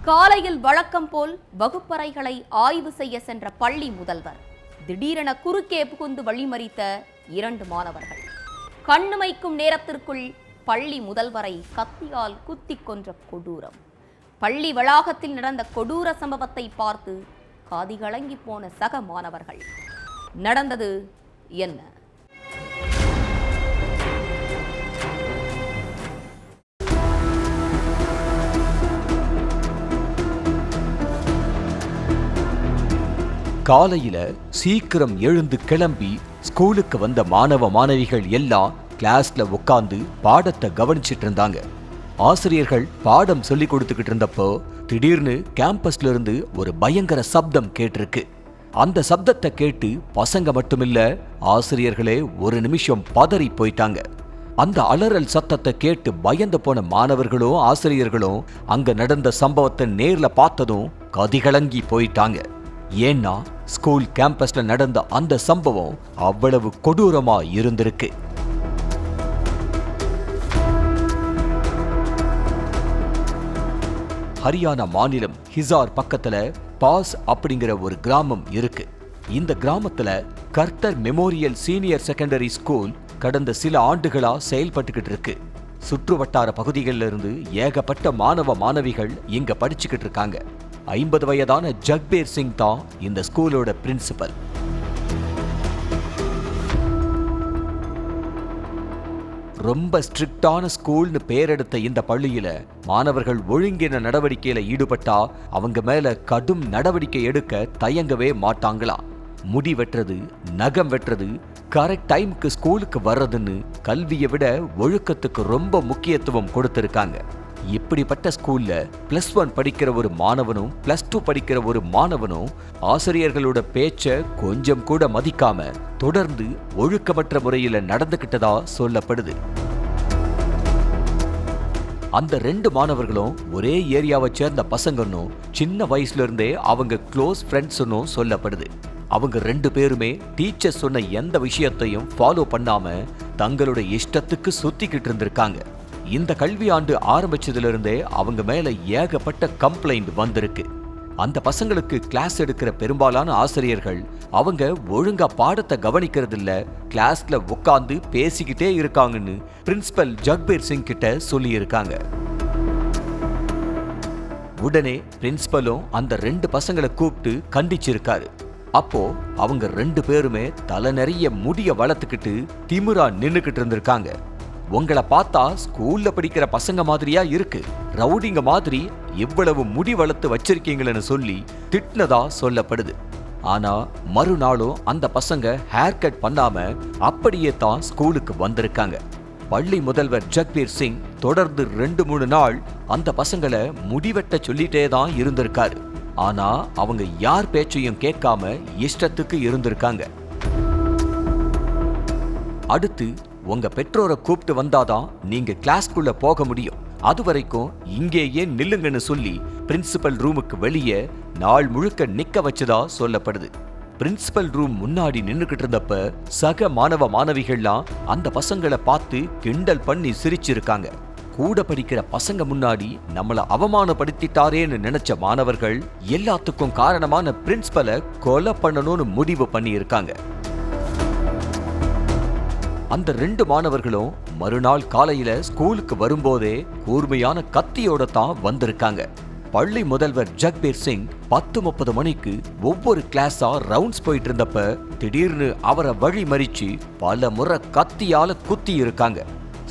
காலையில் வழக்கம் போல் வகுப்பறைகளை ஆய்வு செய்ய சென்ற பள்ளி முதல்வர் திடீரென குறுக்கே புகுந்து வழிமறித்த 2 மாணவர்கள். கண்ணுமைக்கும் நேரத்திற்குள் பள்ளி முதல்வரை கத்தியால் குத்திக் கொன்ற கொடூரம். பள்ளி வளாகத்தில் நடந்த கொடூர சம்பவத்தை பார்த்து காதிகலங்கி போன சக மாணவர்கள். நடந்தது என்ன? காலையில சீக்கிரம் எழுந்து கிளம்பி ஸ்கூலுக்கு வந்த மாணவ மாணவிகள் எல்லாம் கிளாஸ்ல உட்கார்ந்து பாடத்தை கவனிச்சிட்டு இருந்தாங்க. ஆசிரியர்கள் பாடம் சொல்லி கொடுத்துக்கிட்டு இருந்தப்போ திடீர்னு கேம்பஸ்ல இருந்து ஒரு பயங்கர சப்தம் கேட்டிருக்கு. அந்த சப்தத்தை கேட்டு பசங்க மட்டுமில்ல, ஆசிரியர்களே ஒரு நிமிஷம் பதறி போயிட்டாங்க. அந்த அலறல் சத்தத்தை கேட்டு பயந்து போன மாணவர்களும் ஆசிரியர்களும் அங்க நடந்த சம்பவத்தை நேர்ல பார்த்ததும் கதிகலங்கி போயிட்டாங்க. ஏன்னா ஸ்கூல் கேம்பஸ்ல நடந்த அந்த சம்பவம் அவ்வளவு கொடூரமா இருந்திருக்கு. ஹரியானா மாநிலம் ஹிசார் பக்கத்துல பாஸ் அப்படிங்கிற ஒரு கிராமம் இருக்கு. இந்த கிராமத்துல கர்த்தர் மெமோரியல் சீனியர் செகண்டரி ஸ்கூல் கடந்த சில ஆண்டுகளா செயல்பட்டுக்கிட்டு இருக்கு. சுற்று வட்டார பகுதிகளில் இருந்து ஏகப்பட்ட மாணவ மாணவிகள் இங்க படிச்சுக்கிட்டு இருக்காங்க. 50 வயதான ஜக்பீர் சிங் தான் இந்த ஸ்கூலோட பிரின்சிபல். ரொம்ப ஸ்ட்ரிக்டான ஸ்கூல்னு பேரெடுத்த இந்த பள்ளியில மாணவர்கள் ஒழுங்கின நடவடிக்கையில ஈடுபட்டா அவங்க மேல கடும் நடவடிக்கை எடுக்க தயங்கவே மாட்டாங்களாம். முடி வெட்டுறது, நகம் வெட்டுறது, கரெக்ட் டைமுக்கு ஸ்கூலுக்கு வர்றதுன்னு கல்வியை விட ஒழுக்கத்துக்கு ரொம்ப முக்கியத்துவம் கொடுத்திருக்காங்க. இப்படிப்பட்ட ஸ்கூல்ல +1 படிக்கிற ஒரு மாணவனும் +2 படிக்கிற ஒரு மாணவனும் ஆசிரியர்களோட பேச்ச கொஞ்சம் கூட மதிக்காம தொடர்ந்து ஒழுக்கமற்ற முறையில நடந்துகிட்டதா சொல்லப்படுது. அந்த 2 மாணவர்களும் ஒரே ஏரியாவை சேர்ந்த பசங்கன்னும் சின்ன வயசுல இருந்தே அவங்க க்ளோஸ் ஃப்ரெண்ட்ஸ்னும் சொல்லப்படுது. அவங்க 2 பேருமே டீச்சர் சொன்ன எந்த விஷயத்தையும் ஃபாலோ பண்ணாம தங்களோட இஷ்டத்துக்கு சுத்திக்கிட்டு இருந்திருக்காங்க. இந்த கல்வி ஆண்டு ஆரம்பிச்சதுல இருந்தே அவங்க மேல ஏகப்பட்ட கம்ப்ளைண்ட் வந்திருக்கு. அந்த பசங்களுக்கு கிளாஸ் எடுக்கிற பெரும்பாலான ஆசிரியர்கள் அவங்க ஒழுங்கா பாடத்தை கவனிக்கிறது இல்ல, கிளாஸ்ல உட்கார்ந்து பேசிக்கிட்டே இருக்காங்கன்னு பிரின்சிபல் ஜக்பீர் சிங் கிட்ட சொல்லி இருக்காங்க. உடனே பிரின்சிபலும் அந்த 2 பசங்களை கூப்பிட்டு கண்டிச்சிருக்காரு. அப்போ அவங்க 2 பேருமே தலை நிறைய முடிய வளர்த்துக்கிட்டு திமிரா நின்னுக்கிட்டு இருந்திருக்காங்க. உங்களை பார்த்தா ஸ்கூல்ல படிக்கிற பசங்க மாதிரியா இருக்கு, ரவுடிங்க மாதிரி இவ்வளவு முடி வளர்த்து வச்சிருக்கீங்களன்னு சொல்லி திட்டினதா சொல்லப்படுது. ஆனா மறுநாளும் அந்த பசங்க ஹேர் கட் பண்ணாம அப்படியே தான் ஸ்கூலுக்கு வந்திருக்காங்க. பள்ளி முதல்வர் ஜக்பீர் சிங் தொடர்ந்து 2-3 நாள் அந்த பசங்களை முடிவெட்ட சொல்லிட்டே தான் இருந்திருக்காரு. ஆனா அவங்க யார் பேச்சையும் கேட்காம இஷ்டத்துக்கு இருந்திருக்காங்க. அடுத்து உங்க பெற்றோரை கூப்பிட்டு வந்தாதான் நீங்க கிளாஸ்க்குள்ள போக முடியும், அது வரைக்கும் இங்கேயே நில்லுங்கன்னு சொல்லி பிரின்சிபல் ரூமுக்கு வெளியே நாள் முழுக்க நிக்க வச்சதா சொல்லப்படுது. பிரின்சிபல் ரூம் முன்னாடி நின்னுகிட்டு இருந்தப்ப சக மாணவ மாணவிகள்லாம் அந்த பசங்களை பார்த்து கிண்டல் பண்ணி சிரிச்சிருக்காங்க. கூட படிக்கிற பசங்க முன்னாடி நம்மள அவமானப்படுத்திட்டாரேன்னு நினைச்ச மாணவர்கள் எல்லாத்துக்கும் காரணமான பிரின்சிபலை கொலை பண்ணணும்னு முடிவு பண்ணி இருக்காங்க. அந்த 2 மாணவர்களும் மறுநாள் காலையில ஸ்கூலுக்கு வரும்போதே கூர்மையான கத்தியோட தான் வந்திருக்காங்க. பள்ளி முதல்வர் ஜக்பீர் சிங் 10:30 மணிக்கு ஒவ்வொரு கிளாஸா ரவுண்ட்ஸ் போயிட்டு இருந்தப்ப திடீர்னு அவரை வழி மறிச்சு பல முறை கத்தியால குத்தி இருக்காங்க.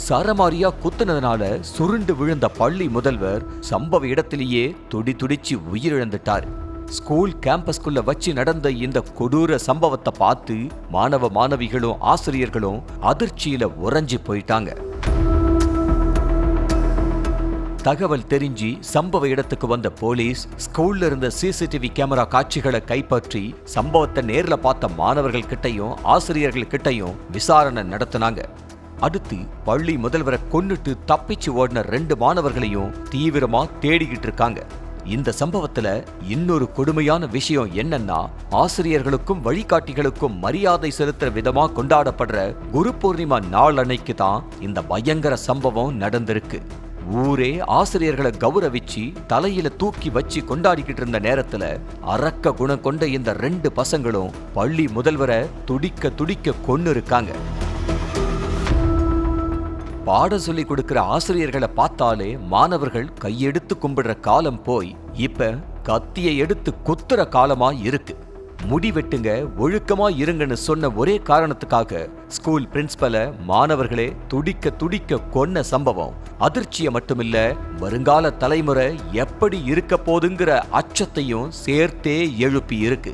சரமாரியா குத்துனதுனால சுருண்டு விழுந்த பள்ளி முதல்வர் சம்பவ இடத்திலேயே துடிச்சு உயிரிழந்துட்டார். ஸ்கூல் கேம்பஸ்குள்ள வச்சு நடந்த இந்த கொடூர சம்பவத்தை பார்த்து மாணவ மாணவிகளும் ஆசிரியர்களும் அதிர்ச்சியில உறைஞ்சி போயிட்டாங்க. தகவல் தெரிஞ்சு சம்பவ இடத்துக்கு வந்த போலீஸ் ஸ்கூல்ல இருந்த CCTV கேமரா காட்சிகளை கைப்பற்றி சம்பவத்தை நேர்ல பார்த்த மாணவர்கள் கிட்டையும் ஆசிரியர்கள் கிட்டையும் விசாரணை நடத்தினாங்க. அடுத்து பள்ளி முதல்வரை கொன்னுட்டு தப்பிச்சு ஓடின 2 மாணவர்களையும் தீவிரமா தேடிக்கிட்டு இருக்காங்க. இந்த சம்பவத்துல இன்னொரு கொடுமையான விஷயம் என்னன்னா, ஆசிரியர்களுக்கும் வழிகாட்டிகளுக்கும் மரியாதை செலுத்துற விதமா கொண்டாடப்படுற குரு பூர்ணிமா நாள் அன்னைக்கு தான் இந்த பயங்கர சம்பவம் நடந்திருக்கு. ஊரே ஆசிரியர்களை கௌரவிச்சு தலையில தூக்கி வச்சு கொண்டாடிக்கிட்டு இருந்த நேரத்துல அரக்க குணம் கொண்ட இந்த 2 பசங்களும் பள்ளி முதல்வரை துடிக்க துடிக்க கொன்னு இருக்காங்க. பாடம் சொல்லி கொடுக்கிற ஆசிரியர்களை பார்த்தாலே மாணவர்கள் கையெடுத்து கும்பிடுற காலம் போய் இப்ப கத்தியை எடுத்து குத்துற காலமா இருக்கு. முடி வெட்டுங்க, ஒழுக்கமா இருங்கன்னு சொன்ன ஒரே காரணத்துக்காக ஸ்கூல் பிரின்சிபலை மாணவர்களே துடிக்க துடிக்க கொன்ன சம்பவம் அதிர்ச்சியை மட்டுமில்ல, வருங்கால தலைமுறை எப்படி இருக்க போதுங்கிற அச்சத்தையும் சேர்த்தே எழுப்பி இருக்கு.